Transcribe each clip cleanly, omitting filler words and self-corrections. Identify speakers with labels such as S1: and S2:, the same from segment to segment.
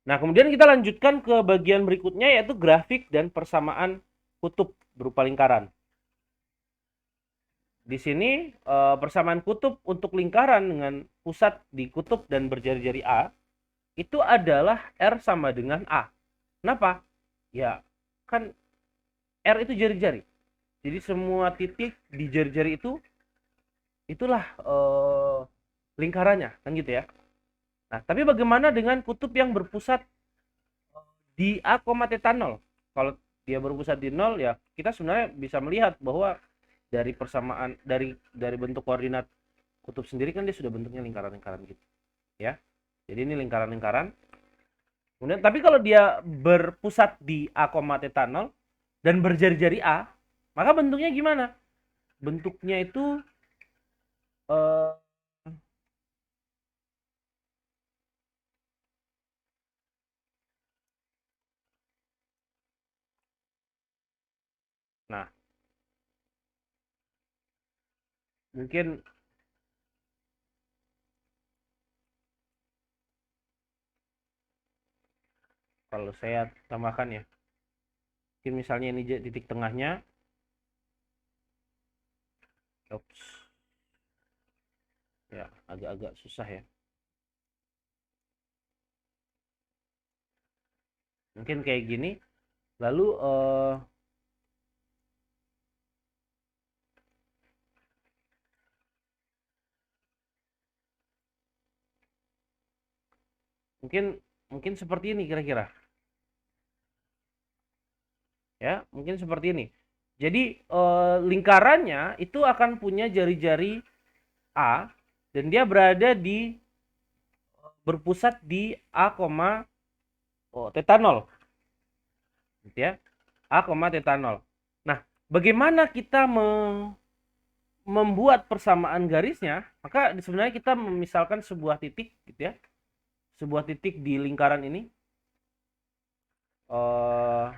S1: Nah, kemudian kita lanjutkan ke bagian berikutnya yaitu grafik dan persamaan kutub berupa lingkaran. Di sini persamaan kutub untuk lingkaran dengan pusat di kutub dan berjari-jari A itu adalah R sama dengan A. Kenapa? Ya, kan R itu jari-jari. Jadi semua titik di jari-jari itulah lingkarannya, kan gitu ya. Nah, tapi bagaimana dengan kutub yang berpusat di A, theta 0? Kalau dia berpusat di 0 ya kita sebenarnya bisa melihat bahwa dari persamaan dari bentuk koordinat kutub sendiri kan dia sudah bentuknya lingkaran-lingkaran gitu ya. Jadi ini lingkaran-lingkaran. Kemudian tapi kalau dia berpusat di A, theta 0 dan berjari-jari A, maka bentuknya gimana? Bentuknya itu eh, nah, mungkin kalau saya tambahkan ya. Mungkin misalnya ini titik tengahnya. Oops. Ya, agak-agak susah ya. Mungkin kayak gini. Lalu mungkin mungkin seperti ini kira-kira. Ya, mungkin seperti ini. Jadi lingkarannya itu akan punya jari-jari A dan dia berpusat di A, theta 0 gitu ya. A, theta 0. Nah, bagaimana kita membuat persamaan garisnya? Maka sebenarnya kita memisalkan sebuah titik gitu ya. Sebuah titik di lingkaran ini eh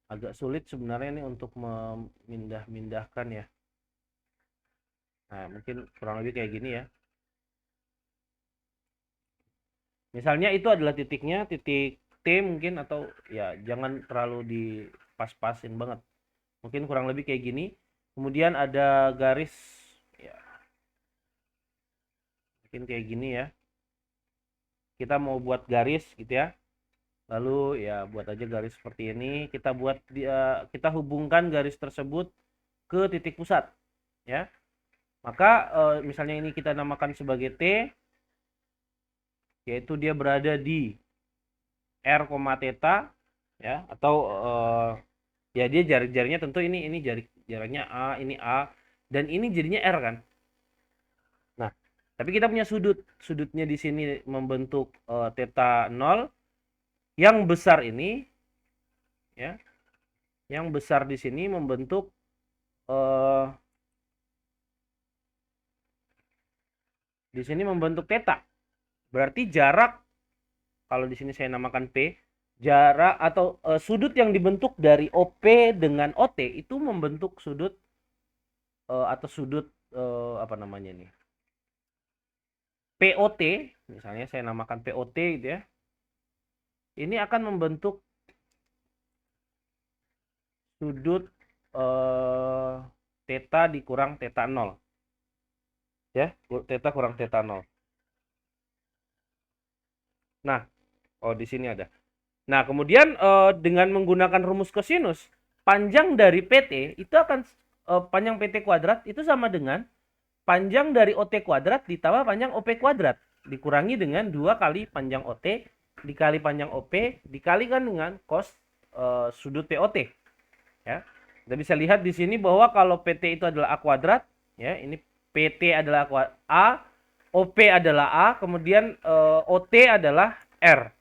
S1: agak sulit sebenarnya ini untuk memindah-mindahkan ya. Nah, mungkin kurang lebih kayak gini ya. Misalnya itu adalah titiknya, titik T mungkin atau ya jangan terlalu dipas-pasin banget. Mungkin kurang lebih kayak gini. Kemudian ada garis ya, mungkin kayak gini ya. Kita mau buat garis gitu ya. Lalu ya buat aja garis seperti ini. Kita hubungkan garis tersebut ke titik pusat ya. Maka misalnya ini kita namakan sebagai T, yaitu dia berada di R, theta ya atau ya dia jari-jarinya tentu ini jaraknya A, ini A dan ini jadinya R kan. Nah, tapi kita punya sudutnya di sini membentuk theta 0 yang besar ini ya. Yang besar di sini membentuk eh di sini membentuk theta. Berarti jarak kalau di sini saya namakan P, jarak atau sudut yang dibentuk dari OP dengan OT itu membentuk sudut atau sudut apa namanya nih? POT, misalnya saya namakan POT gitu ya. Ini akan membentuk sudut theta dikurang theta 0. Ya, theta kurang theta 0. Nah, oh di sini ada. Nah, kemudian dengan menggunakan rumus kosinus, panjang dari PT itu akan panjang PT kuadrat itu sama dengan panjang dari OT kuadrat ditambah panjang OP kuadrat dikurangi dengan 2 kali panjang OT dikali panjang OP dikalikan dengan cos sudut POT ya. Kita bisa lihat di sini bahwa kalau PT itu adalah A kuadrat ya, ini PT adalah A, OP adalah A, kemudian OT adalah R.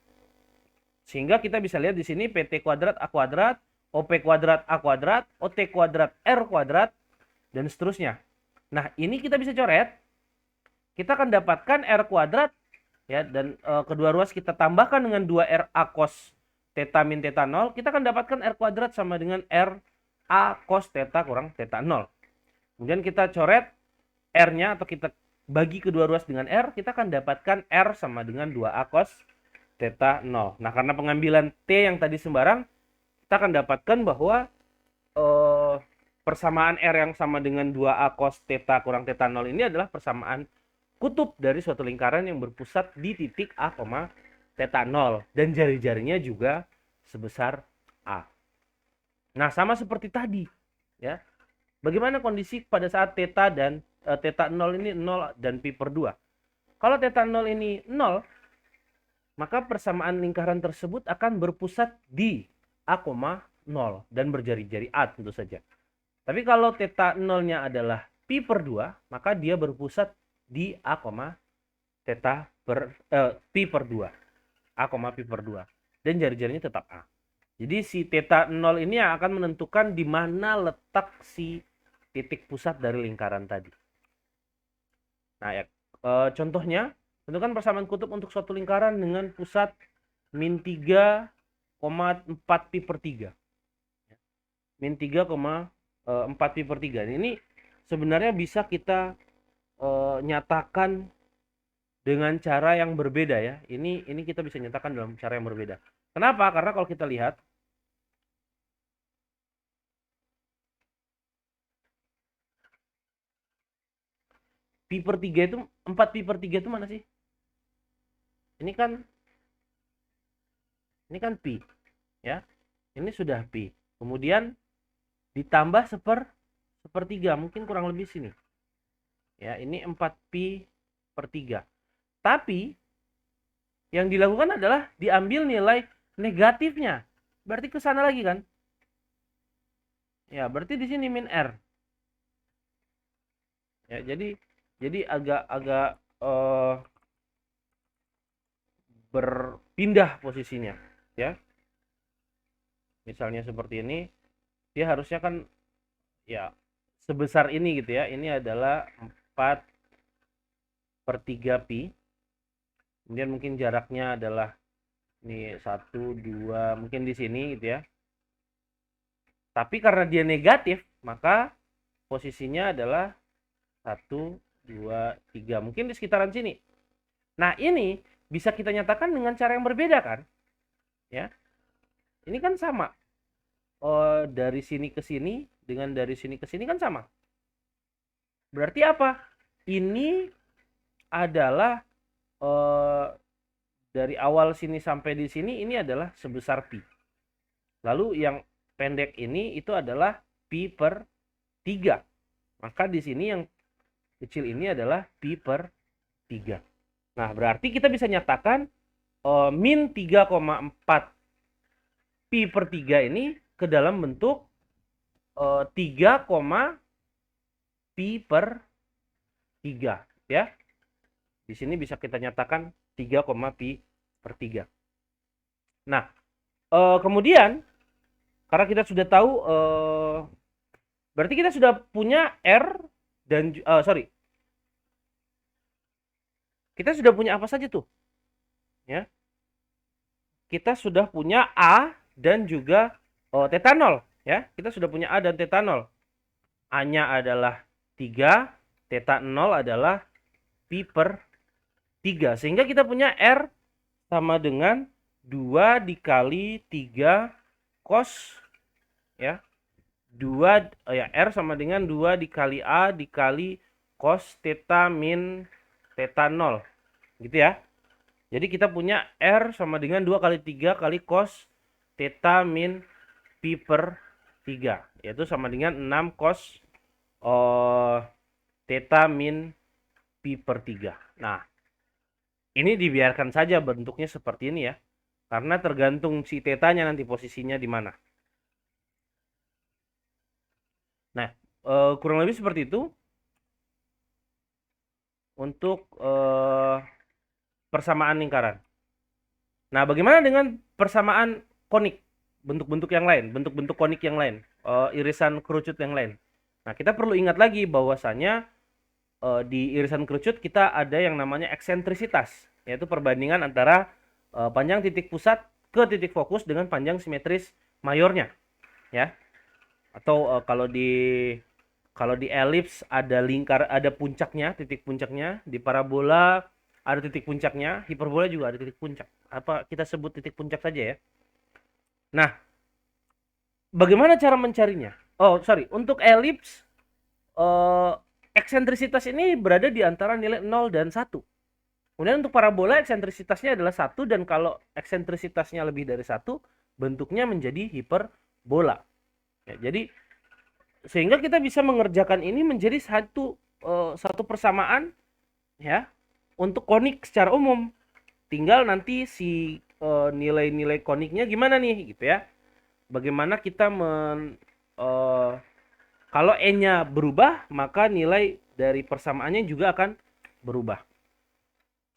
S1: Sehingga kita bisa lihat di sini PT kuadrat A kuadrat, OP kuadrat A kuadrat, OT kuadrat R kuadrat dan seterusnya. Nah, ini kita bisa coret. Kita akan dapatkan R kuadrat ya dan kedua ruas kita tambahkan dengan 2 RA cos theta min theta 0, kita akan dapatkan R kuadrat sama dengan R A cos theta kurang theta 0. Kemudian kita coret R-nya atau kita bagi kedua ruas dengan R, kita akan dapatkan R sama dengan 2A cos theta 0. Nah, karena pengambilan T yang tadi sembarang, kita akan dapatkan bahwa persamaan R yang sama dengan 2A cos theta kurang theta 0 ini adalah persamaan kutub dari suatu lingkaran yang berpusat di titik A, theta 0. Dan jari-jarinya juga sebesar A. Nah, sama seperti tadi. Ya. Bagaimana kondisi pada saat theta dan theta 0 ini 0 dan pi per 2? Kalau theta 0 ini 0, maka persamaan lingkaran tersebut akan berpusat di A, 0 dan berjari-jari A tentu saja. Tapi kalau theta 0-nya adalah pi per 2, maka dia berpusat di A, theta pi per 2. A, pi per 2. Dan jari-jarinya tetap A. Jadi si theta 0 ini akan menentukan di mana letak si titik pusat dari lingkaran tadi. Nah, ya, contohnya, tentukan persamaan kutub untuk suatu lingkaran dengan pusat min 3,4 pi per 3. Min 3,4 pi per 3. Ini sebenarnya bisa kita nyatakan dengan cara yang berbeda ya. Ini kita bisa nyatakan dalam cara yang berbeda. Kenapa? Karena kalau kita lihat pi per 3 itu 4 pi per 3 itu mana sih? Ini kan pi ya. Ini sudah pi. Kemudian ditambah sepertiga, mungkin kurang lebih sini. Ya, ini 4 pi per 3. Tapi yang dilakukan adalah diambil nilai negatifnya. Berarti ke sana lagi kan? Ya, berarti di sini min R. Ya, jadi agak berpindah posisinya, ya. Misalnya seperti ini, dia harusnya kan ya sebesar ini gitu ya. Ini adalah 4 per 3 pi. Kemudian mungkin jaraknya adalah ini 1, 2, mungkin di sini gitu ya. Tapi karena dia negatif, maka posisinya adalah 1, 2, 3. Mungkin di sekitaran sini. Nah, ini bisa kita nyatakan dengan cara yang berbeda kan? Ya. Ini kan sama. Dari sini ke sini dengan dari sini ke sini kan sama. Berarti apa? Ini adalah dari awal sini sampai di sini ini adalah sebesar pi. Lalu yang pendek ini itu adalah pi per 3. Maka di sini yang kecil ini adalah pi per 3. Nah, berarti kita bisa nyatakan min 3,4 pi per 3 ini ke dalam bentuk 3, pi per 3 ya. Di sini bisa kita nyatakan 3, pi per 3. Nah, kemudian karena kita sudah tahu berarti kita sudah punya R dan kita sudah punya apa saja tuh? Ya. Kita sudah punya A dan juga theta 0 ya. Kita sudah punya A dan theta 0. A-nya adalah 3, theta 0 adalah pi per 3. Sehingga kita punya R sama dengan 2 dikali 3 cos ya. 2 ya, R sama dengan 2 dikali A dikali cos theta min theta 0. Gitu ya. Jadi kita punya R sama dengan 2 kali 3 kali cos theta min pi per 3. Yaitu sama dengan 6 cos theta min pi per 3. Nah, ini dibiarkan saja bentuknya seperti ini ya. Karena tergantung si tetanya nanti posisinya di mana. Nah, kurang lebih seperti itu untuk persamaan lingkaran. Nah, bagaimana dengan persamaan konik? Bentuk-bentuk yang lain, bentuk-bentuk konik yang lain, irisan kerucut yang lain. Nah, kita perlu ingat lagi bahwasanya di irisan kerucut kita ada yang namanya eksentrisitas, yaitu perbandingan antara panjang titik pusat ke titik fokus dengan panjang simetris mayornya, ya. Atau kalau di elips ada lingkar, ada puncaknya, titik puncaknya. Di parabola ada titik puncaknya, hiperbola juga ada titik puncak. Apa kita sebut titik puncak saja ya. Nah, bagaimana cara mencarinya? Oh, sorry, untuk elips eh, eksentrisitas ini berada di antara nilai 0 dan 1. Kemudian untuk parabola eksentrisitasnya adalah 1, dan kalau eksentrisitasnya lebih dari 1, bentuknya menjadi hiperbola. Ya, jadi sehingga kita bisa mengerjakan ini menjadi satu persamaan ya untuk konik secara umum. Tinggal nanti si nilai-nilai koniknya gimana nih gitu ya. Bagaimana kita kalau n-nya berubah, maka nilai dari persamaannya juga akan berubah.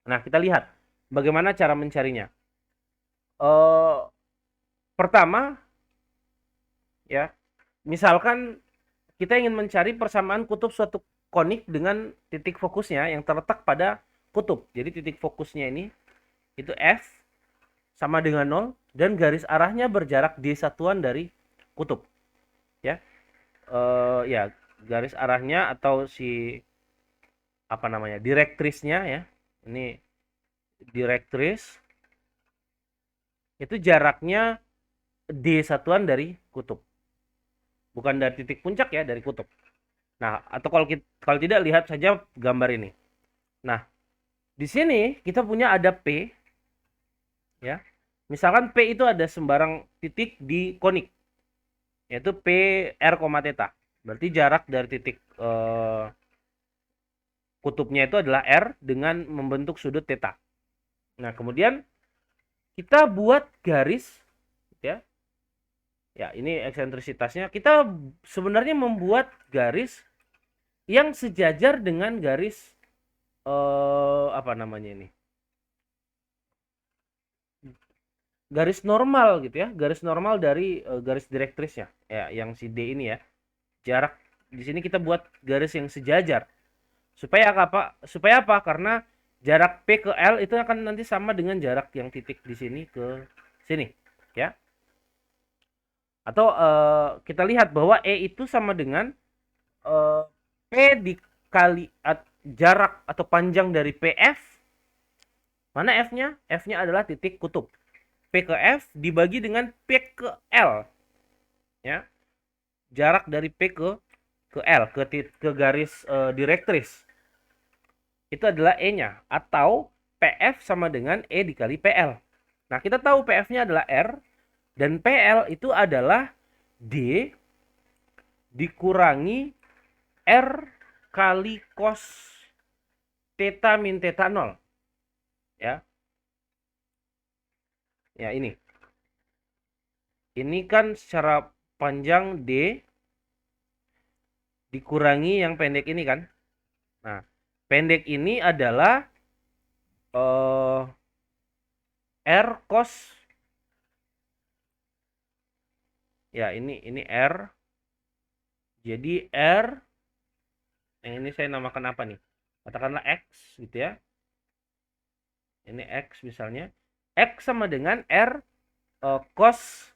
S1: Nah, kita lihat bagaimana cara mencarinya. Eh, Pertama, ya, misalkan kita ingin mencari persamaan kutub suatu konik dengan titik fokusnya yang terletak pada kutub. Jadi titik fokusnya ini itu F sama dengan 0 dan garis arahnya berjarak D satuan dari kutub. Ya, ya garis arahnya atau si apa namanya direktrisnya ya, ini direktris itu jaraknya D satuan dari kutub, bukan dari titik puncak ya, dari kutub. Nah, atau kalau tidak, lihat saja gambar ini. Nah, di sini kita punya ada P ya, misalkan P itu ada sembarang titik di konik, yaitu P R, theta. Berarti jarak dari titik kutubnya itu adalah R dengan membentuk sudut theta. Nah, kemudian kita buat garis ya. Ya, ini eksentrisitasnya. Kita sebenarnya membuat garis yang sejajar dengan garis apa namanya ini? Garis normal gitu ya. Garis normal dari garis direktrisnya. Ya, yang si D ini ya. Jarak di sini kita buat garis yang sejajar. Supaya apa? Supaya apa? Karena jarak P ke L itu akan nanti sama dengan jarak yang titik di sini ke sini, ya. Atau kita lihat bahwa E itu sama dengan P dikali jarak atau panjang dari PF. Mana F-nya? F-nya adalah titik kutub. P ke F dibagi dengan P ke L, ya. Jarak dari P ke L, ke garis direktris itu adalah E-nya, atau PF sama dengan E dikali PL. Nah, kita tahu PF-nya adalah R dan PL itu adalah D dikurangi R kali cos theta min theta 0. Ya. Ya, ini. Ini kan secara panjang D dikurangi yang pendek ini kan. Nah, pendek ini adalah R cos, ya ini R. Jadi R yang ini saya namakan apa nih? Katakanlah X gitu ya. Ini X misalnya. X sama dengan R cos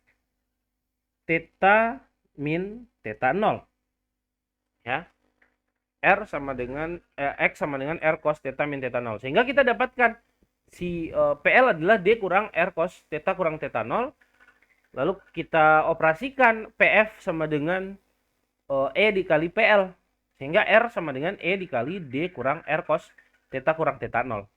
S1: theta min theta 0. Ya. R sama dengan X sama dengan R cos theta min theta 0. Sehingga kita dapatkan si PL adalah D kurang R cos theta kurang theta 0. Lalu kita operasikan PF sama dengan E dikali PL. Sehingga R sama dengan E dikali D kurang R cos theta kurang theta 0.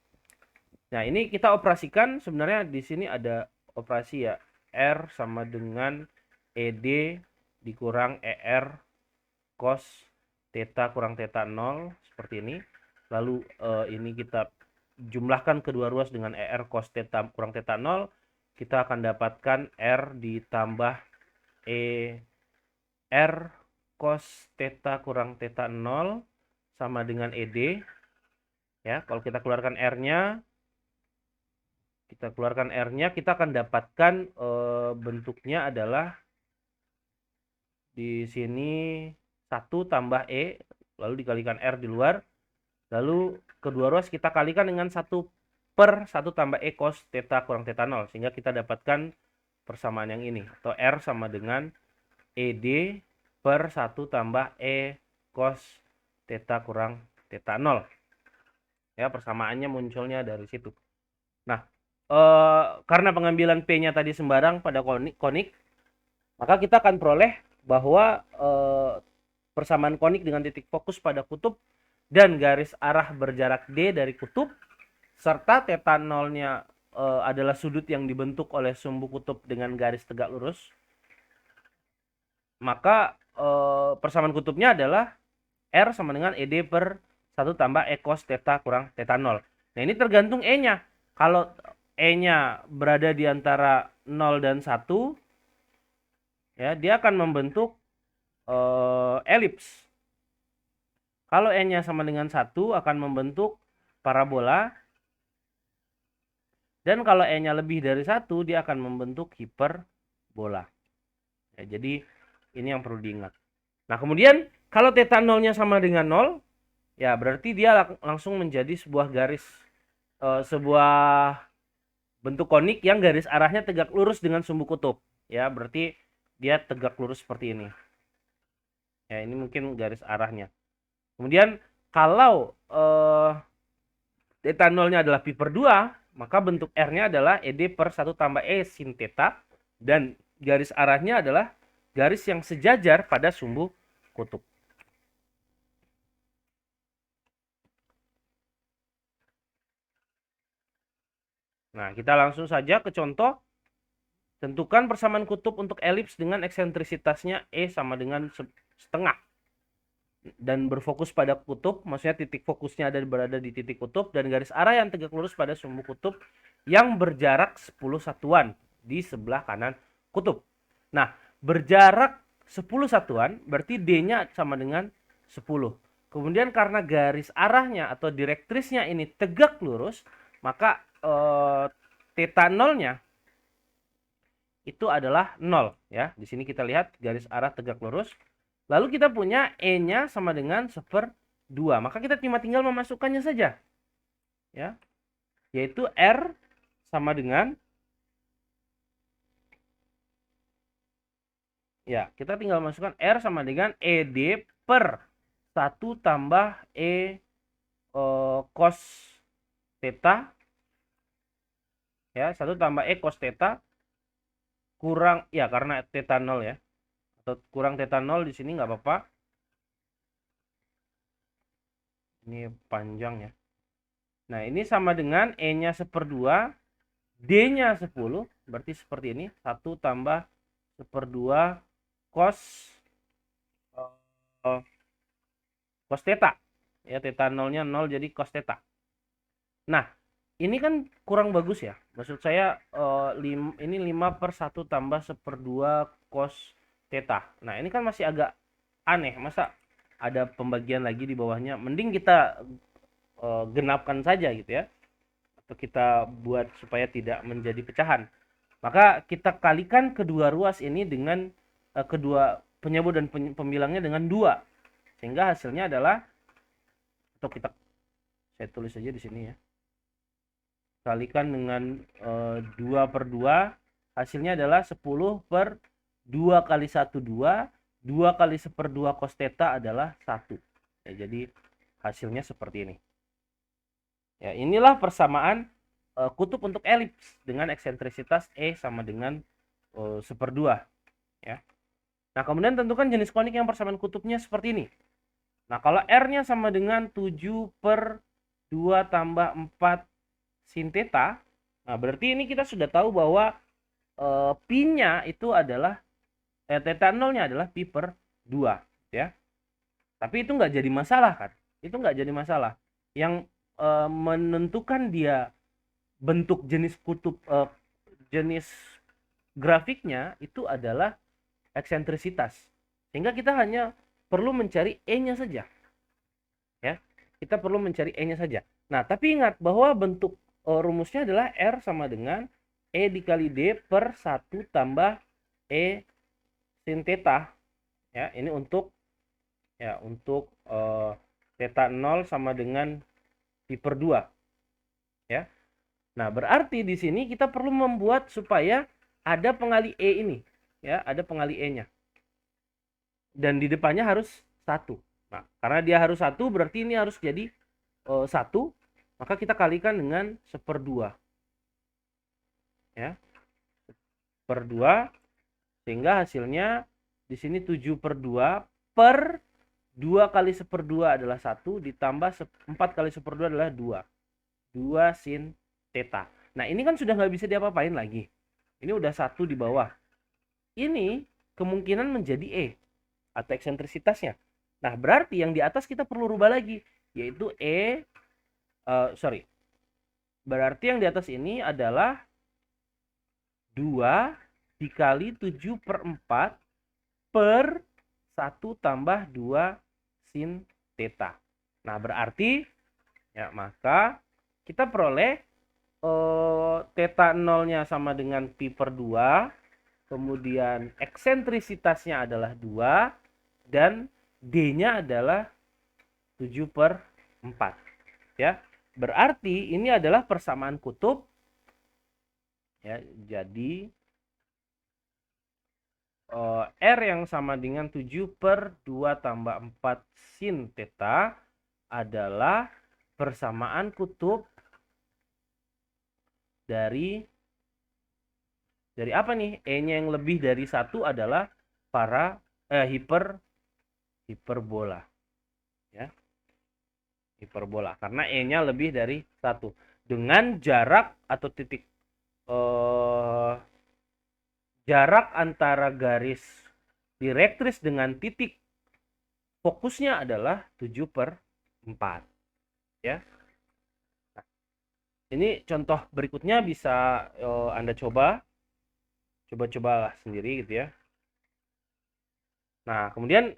S1: Nah, ini kita operasikan, sebenarnya di sini ada operasi ya. R sama dengan ED dikurang ER cos theta kurang theta 0 seperti ini. Lalu ini kita jumlahkan kedua ruas dengan ER cos theta kurang theta 0, kita akan dapatkan R ditambah ER cos theta kurang theta 0 sama dengan ED. Ya, kalau kita keluarkan R-nya, kita akan dapatkan bentuknya adalah di sini 1 tambah E, lalu dikalikan R di luar, lalu kedua ruas kita kalikan dengan 1 per 1 tambah E cos theta kurang theta 0, sehingga kita dapatkan persamaan yang ini, atau R sama dengan ED per 1 tambah E cos theta kurang theta 0. Ya, persamaannya munculnya dari situ. Nah, karena pengambilan P-nya tadi sembarang pada konik, maka kita akan peroleh bahwa persamaan konik dengan titik fokus pada kutub dan garis arah berjarak D dari kutub serta theta nolnya adalah sudut yang dibentuk oleh sumbu kutub dengan garis tegak lurus, maka persamaan kutubnya adalah R sama dengan ED per 1 tambah E cos theta kurang theta 0. Nah, ini tergantung E-nya. Kalau E-nya berada di antara 0 dan 1, ya, dia akan membentuk elips. Kalau E-nya sama dengan 1 akan membentuk parabola. Dan kalau E-nya lebih dari 1, dia akan membentuk hiperbola. Ya, jadi ini yang perlu diingat. Nah, kemudian kalau theta 0-nya sama dengan 0, ya berarti dia langsung menjadi sebuah garis, sebuah bentuk konik yang garis arahnya tegak lurus dengan sumbu kutub. Ya, berarti dia tegak lurus seperti ini. Ya, ini mungkin garis arahnya. Kemudian kalau theta 0-nya adalah pi per 2, maka bentuk R-nya adalah ED per 1 tambah E sin theta, dan garis arahnya adalah garis yang sejajar pada sumbu kutub. Nah, kita langsung saja ke contoh. Tentukan persamaan kutub untuk elips dengan eksentrisitasnya E sama dengan setengah. Dan berfokus pada kutub, maksudnya titik fokusnya berada di titik kutub, dan garis arah yang tegak lurus pada sumbu kutub yang berjarak 10 satuan di sebelah kanan kutub. Nah, berjarak 10 satuan berarti D-nya sama dengan 10. Kemudian karena garis arahnya atau direktrisnya ini tegak lurus, maka theta 0-nya itu adalah 0 ya. Di sini kita lihat garis arah tegak lurus. Lalu kita punya E-nya sama dengan 1/2. Maka kita cuma tinggal memasukkannya saja. Ya. Yaitu R sama dengan, ya, kita tinggal masukkan R sama dengan ED per 1 tambah E cos theta, ya, 1 tambah E cos theta kurang, ya, karena theta 0 ya, atau kurang theta 0 di sini nggak apa-apa. Ini panjang ya. Nah, ini sama dengan E-nya 1/2, D-nya 10, berarti seperti ini, 1 tambah 1/2 cos cos theta. Ya, theta 0-nya 0 jadi cos theta. Nah, ini kan kurang bagus ya. Maksud saya ini 5 per 1 tambah 1/2 cos theta. Nah, ini kan masih agak aneh. Masa ada pembagian lagi di bawahnya? Mending kita genapkan saja gitu ya. Atau kita buat supaya tidak menjadi pecahan. Maka kita kalikan kedua ruas ini dengan kedua penyebut dan pembilangnya dengan 2. Sehingga hasilnya adalah, atau saya tulis saja di sini ya. Kalikan dengan 2/2, hasilnya adalah 10 per 2 kali 1 2, 2 kali 1/2 cos theta adalah 1. Ya, jadi hasilnya seperti ini. Ya, inilah persamaan kutub untuk elips dengan eksentrisitas E sama dengan 1/2 ya. Nah, kemudian tentukan jenis konik yang persamaan kutubnya seperti ini. Nah, kalau R-nya sama dengan 7 per 2 tambah 4 sin theta, nah berarti ini kita sudah tahu bahwa pi-nya itu adalah theta 0-nya adalah pi per 2 ya. Tapi itu nggak jadi masalah kan? Itu nggak jadi masalah. Yang menentukan dia bentuk jenis kutub, jenis grafiknya itu adalah eksentrisitas. Sehingga kita hanya perlu mencari E-nya saja. Ya. Kita perlu mencari E-nya saja. Nah, tapi ingat bahwa bentuk rumusnya adalah R sama dengan E dikali D per 1 tambah E sin theta. Ya, ini untuk theta 0 sama dengan pi per 2. Ya. Nah, berarti di sini kita perlu membuat supaya ada pengali E ini. Ya, ada pengali E-nya. Dan di depannya harus 1. Nah, karena dia harus 1 berarti ini harus jadi 1. maka kita kalikan dengan 1/2. Ya. 1/2 sehingga hasilnya di sini 7/2 per 2 kali 1/2 adalah 1 ditambah 4 kali 1/2 adalah 2. 2 sin theta. Nah, ini kan sudah nggak bisa diapa-apain lagi. Ini udah 1 di bawah. Ini kemungkinan menjadi E atau eksentrisitasnya. Nah, berarti yang di atas kita perlu rubah lagi, yaitu berarti yang di atas ini adalah 2 dikali 7/4 per 1 tambah 2 sin theta. Nah, berarti ya maka kita peroleh theta 0-nya sama dengan pi/2, kemudian eksentrisitasnya adalah 2 dan D-nya adalah 7/4. Ya. Berarti ini adalah persamaan kutub. Ya, jadi R yang sama dengan 7/2 tambah 4 sin theta adalah persamaan kutub dari apa nih? E-nya yang lebih dari 1 adalah hiperbola. Ya. Hiperbola karena E-nya lebih dari 1 dengan jarak atau titik jarak antara garis direktris dengan titik fokusnya adalah 7/4. Ya. Nah, ini contoh berikutnya bisa Anda coba sendiri gitu ya. Nah, kemudian